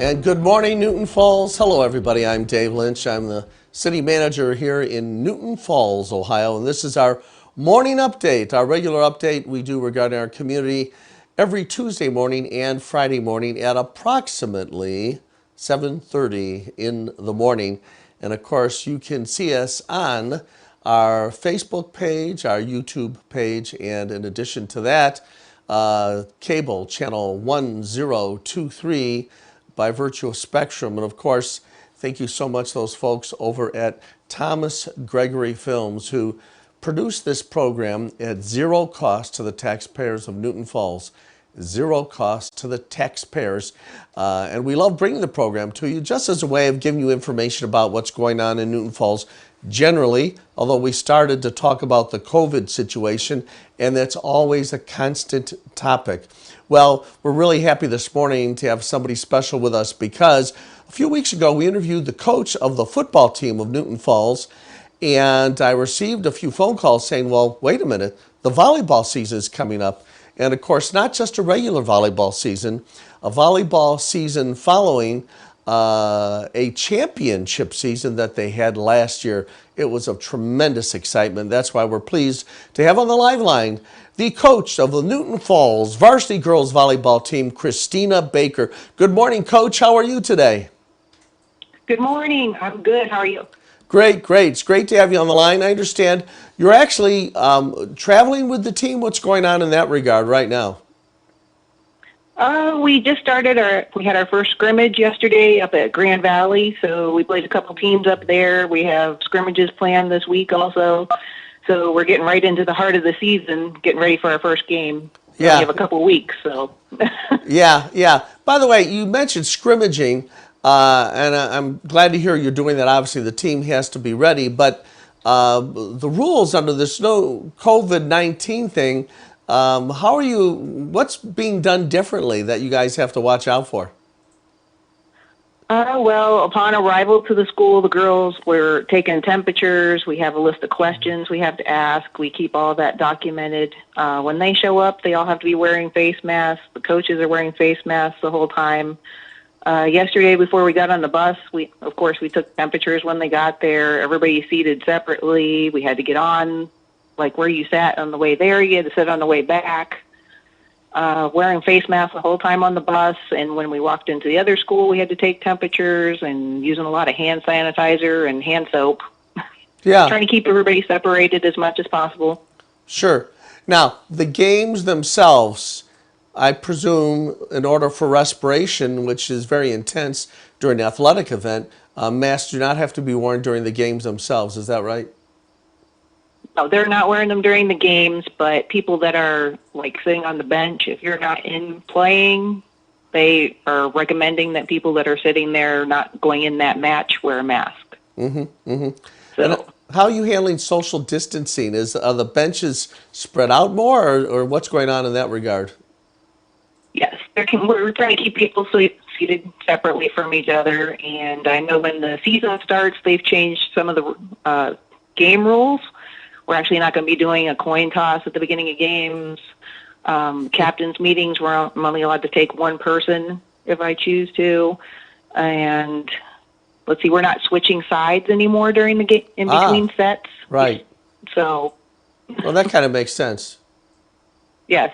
And good morning, Newton Falls. Hello, everybody. I'm Dave Lynch. I'm the city manager here in Newton Falls, Ohio, and this is our morning update, our regular update we do regarding our community every Tuesday morning and Friday morning at approximately 7:30 in the morning. And of course, you can see us on our Facebook page, our YouTube page, and in addition to that, cable channel 1023 by virtue of Spectrum. And of course, thank you so much, those folks over at Thomas Gregory Films who produced this program at zero cost to the taxpayers of Newton Falls. Zero cost to the taxpayers. And we love bringing the program to you just as a way of giving you information about what's going on in Newton Falls generally, although we started to talk about the COVID situation, and that's always a constant topic. Well, we're really happy this morning to have somebody special with us because a few weeks ago we interviewed the coach of the football team of Newton Falls, and I received a few phone calls saying, well, wait a minute, the volleyball season is coming up. And of course, not just a regular volleyball season, a volleyball season following a championship season that they had last year. It was of tremendous excitement. That's why we're pleased to have on the live line the coach of the Newton Falls varsity girls volleyball team, Christina Baker. Good morning, Coach. How are you today? Good morning. I'm good. How are you? Great, great. It's great to have you on the line. I understand you're actually traveling with the team. What's going on in that regard right now? We just started we had our first scrimmage yesterday up at Grand Valley, so we played a couple teams up there. We have scrimmages planned this week also, so we're getting right into the heart of the season, getting ready for our first game. Yeah. We have a couple weeks, so. Yeah. By the way, you mentioned scrimmaging, and I'm glad to hear you're doing that. Obviously, the team has to be ready, but the rules under this no COVID-19 thing, what's being done differently that you guys have to watch out for? Well, upon arrival to the school, the girls were taking temperatures. We have a list of questions we have to ask. We keep all that documented. When they show up, they all have to be wearing face masks. The coaches are wearing face masks the whole time. Yesterday, before we got on the bus, we took temperatures when they got there. Everybody seated separately. We had to get on, like where you sat on the way there, you had to sit on the way back. Wearing face masks the whole time on the bus, and when we walked into the other school, we had to take temperatures and using a lot of hand sanitizer and hand soap. Yeah. Trying to keep everybody separated as much as possible. Sure. Now, the games themselves, I presume, in order for respiration, which is very intense during an athletic event, masks do not have to be worn during the games themselves. Is that right? No, they're not wearing them during the games, but people that are like sitting on the bench, if you're not in playing, they are recommending that people that are sitting there not going in that match wear a mask. So, and how are you handling social distancing? Are the benches spread out more, or what's going on in that regard? Yes, we're trying to keep people seated separately from each other, and I know when the season starts, they've changed some of the game rules. We're actually not going to be doing a coin toss at the beginning of games. Captain's meetings, I'm only allowed to take one person if I choose to. And let's see, we're not switching sides anymore during the game in between sets. Right. So. Well, that kind of makes sense. Yes.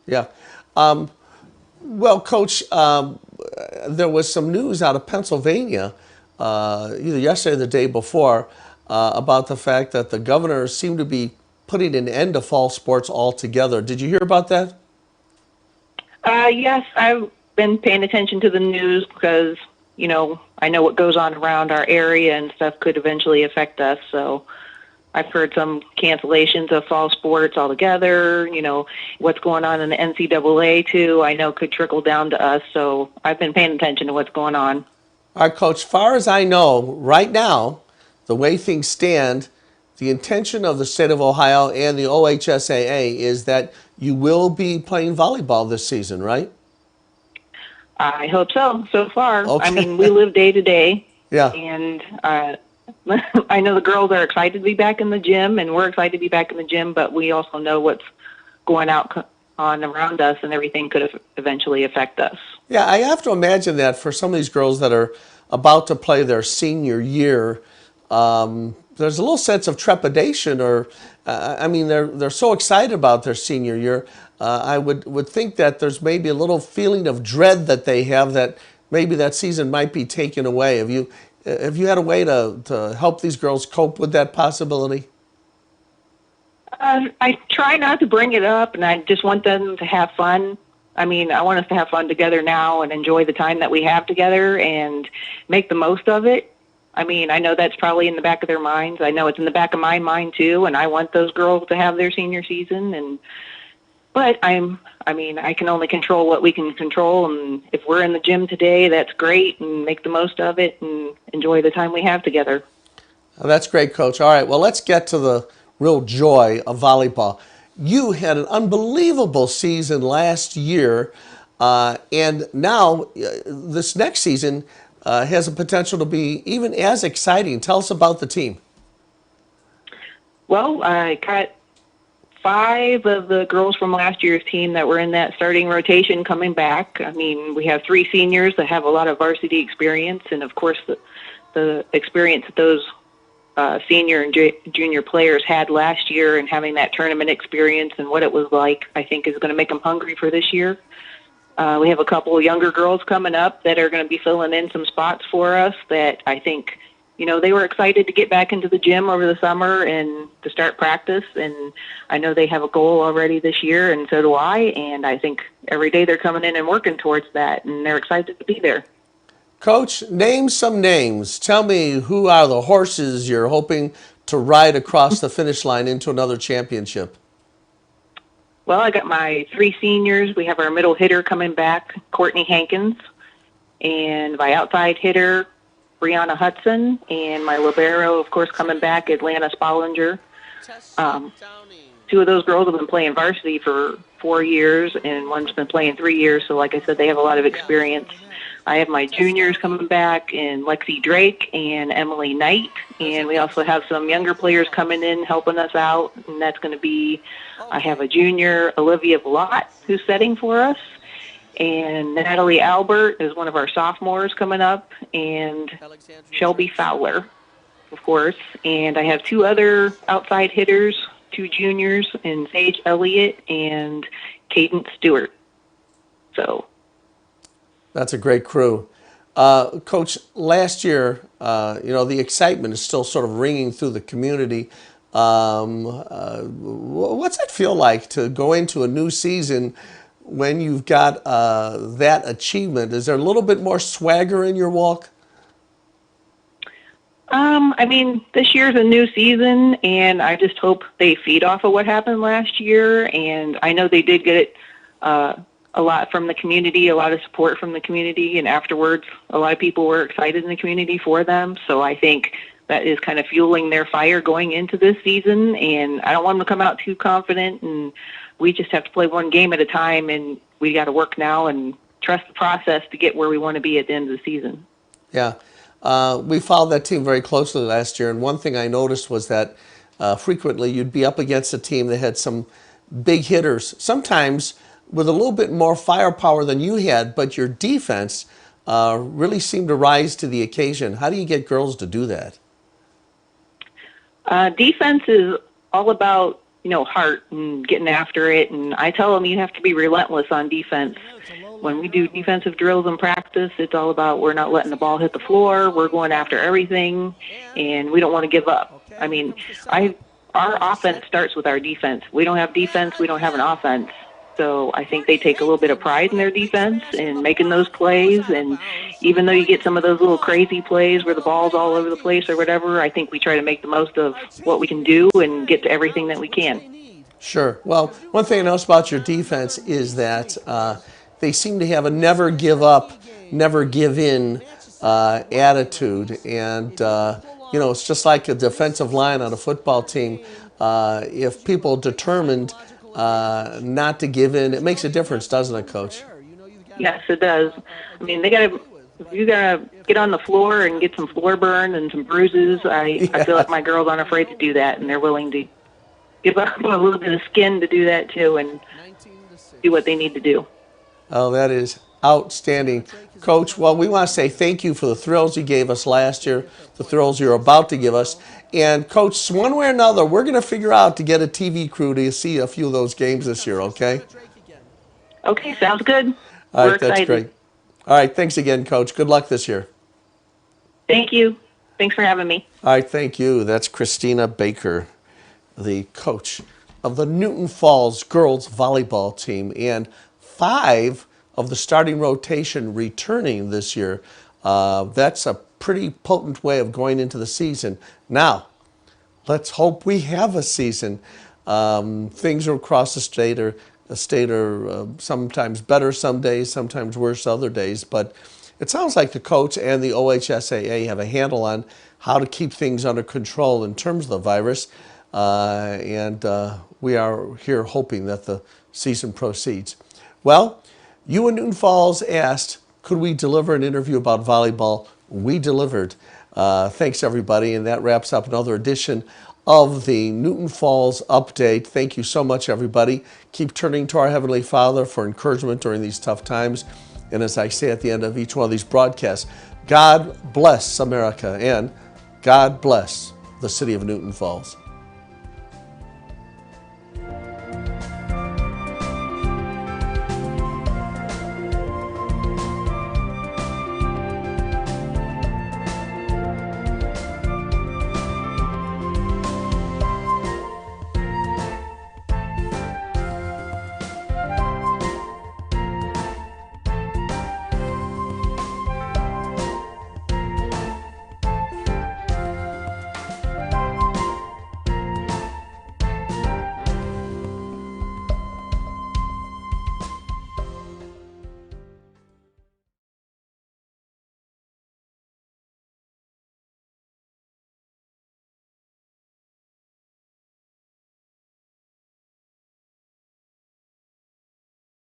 Yeah. Well, Coach, there was some news out of Pennsylvania, either yesterday or the day before, about the fact that the governor seemed to be putting an end to fall sports altogether. Did you hear about that? Yes, I've been paying attention to the news because, I know what goes on around our area and stuff could eventually affect us. So I've heard some cancellations of fall sports altogether. What's going on in the NCAA, too, I know could trickle down to us. So I've been paying attention to what's going on. All right, Coach, far as I know, right now, the way things stand, the intention of the state of Ohio and the OHSAA is that you will be playing volleyball this season, right? I hope so far. Okay. I mean, we live day to day. Yeah. And I know the girls are excited to be back in the gym, and we're excited to be back in the gym, but we also know what's going on around us, and everything could eventually affect us. Yeah, I have to imagine that for some of these girls that are about to play their senior year, there's a little sense of trepidation, or I mean, they're so excited about their senior year. I would think that there's maybe a little feeling of dread that they have, that maybe that season might be taken away. Have you had a way to help these girls cope with that possibility? I try not to bring it up, and I just want them to have fun. I mean, I want us to have fun together now and enjoy the time that we have together and make the most of it. I mean, I know that's probably in the back of their minds. I know it's in the back of my mind too, and I want those girls to have their senior season. But I mean, I can only control what we can control, and if we're in the gym today, that's great, and make the most of it and enjoy the time we have together. Oh, that's great, Coach. All right, well, let's get to the real joy of volleyball. You had an unbelievable season last year, and now this next season has a potential to be even as exciting. Tell us about the team. Well, I got 5 of the girls from last year's team that were in that starting rotation coming back. I mean, we have 3 seniors that have a lot of varsity experience, and of course the experience that those senior and junior players had last year, and having that tournament experience and what it was like, I think is going to make them hungry for this year. We have a couple of younger girls coming up that are going to be filling in some spots for us that I think, they were excited to get back into the gym over the summer and to start practice. And I know they have a goal already this year, and so do I. And I think every day they're coming in and working towards that, and they're excited to be there. Coach, name some names. Tell me, who are the horses you're hoping to ride across the finish line into another championship? Well, I got my 3 seniors. We have our middle hitter coming back, Courtney Hankins, and my outside hitter, Brianna Hudson, and my libero, of course, coming back, Atlanta Spollinger. 2 of those girls have been playing varsity for 4 years, and one's been playing 3 years. So, like I said, they have a lot of experience. I have my juniors coming back, and Lexi Drake and Emily Knight, and we also have some younger players coming in helping us out, and that's going to be, I have a junior, Olivia Vlot, who's setting for us, and Natalie Albert is one of our sophomores coming up, and Shelby Fowler, of course, and I have 2 other outside hitters, 2 juniors, and Sage Elliott and Cadence Stewart. So that's a great crew. Coach, last year, the excitement is still sort of ringing through the community. What's it feel like to go into a new season when you've got that achievement? Is there a little bit more swagger in your walk? I mean, this year's a new season, and I just hope they feed off of what happened last year. And I know they did get a lot from the community, a lot of support from the community, and afterwards, a lot of people were excited in the community for them. So I think that is kind of fueling their fire going into this season. And I don't want them to come out too confident, and we just have to play one game at a time, and we got to work now and trust the process to get where we want to be at the end of the season. Yeah. We followed that team very closely last year, and one thing I noticed was that frequently you'd be up against a team that had some big hitters, sometimes with a little bit more firepower than you had, but your defense really seemed to rise to the occasion. How do you get girls to do that? Defense is all about, heart and getting after it, and I tell them you have to be relentless on defense. When we do defensive drills in practice, it's all about we're not letting the ball hit the floor, we're going after everything, and we don't want to give up. I mean, our offense starts with our defense. We don't have defense, we don't have an offense. So I think they take a little bit of pride in their defense and making those plays. And even though you get some of those little crazy plays where the ball's all over the place or whatever, I think we try to make the most of what we can do and get to everything that we can. Sure. Well, one thing I noticed about your defense is that they seem to have a never give up, never give in attitude. And, it's just like a defensive line on a football team. If people determined not to give in, it makes a difference, doesn't it, Coach? Yes, it does. I mean, you gotta get on the floor and get some floor burn and some bruises. I feel like my girls aren't afraid to do that, and they're willing to give up a little bit of skin to do that too. And do what they need to do. Oh, that is outstanding. Coach, well, we want to say thank you for the thrills you gave us last year, the thrills you're about to give us. And, Coach, one way or another, we're going to figure out to get a TV crew to see a few of those games this year, okay? Okay, sounds good. All We're right, that's excited. great. All right, thanks again, Coach. Good luck this year. Thank you. Thanks for having me. All right, thank you. That's Christina Baker, the coach of the Newton Falls girls volleyball team, and 5 of the starting rotation returning this year. That's a pretty potent way of going into the season. Now, let's hope we have a season. Things across the state are sometimes better some days, sometimes worse other days, but it sounds like the coach and the OHSAA have a handle on how to keep things under control in terms of the virus, and we are here hoping that the season proceeds. Well, you in Newton Falls asked, could we deliver an interview about volleyball? We delivered. Thanks, everybody, and that wraps up another edition of the Newton Falls Update. Thank you so much, everybody. Keep turning to our Heavenly Father for encouragement during these tough times. And as I say at the end of each one of these broadcasts, God bless America and God bless the city of Newton Falls.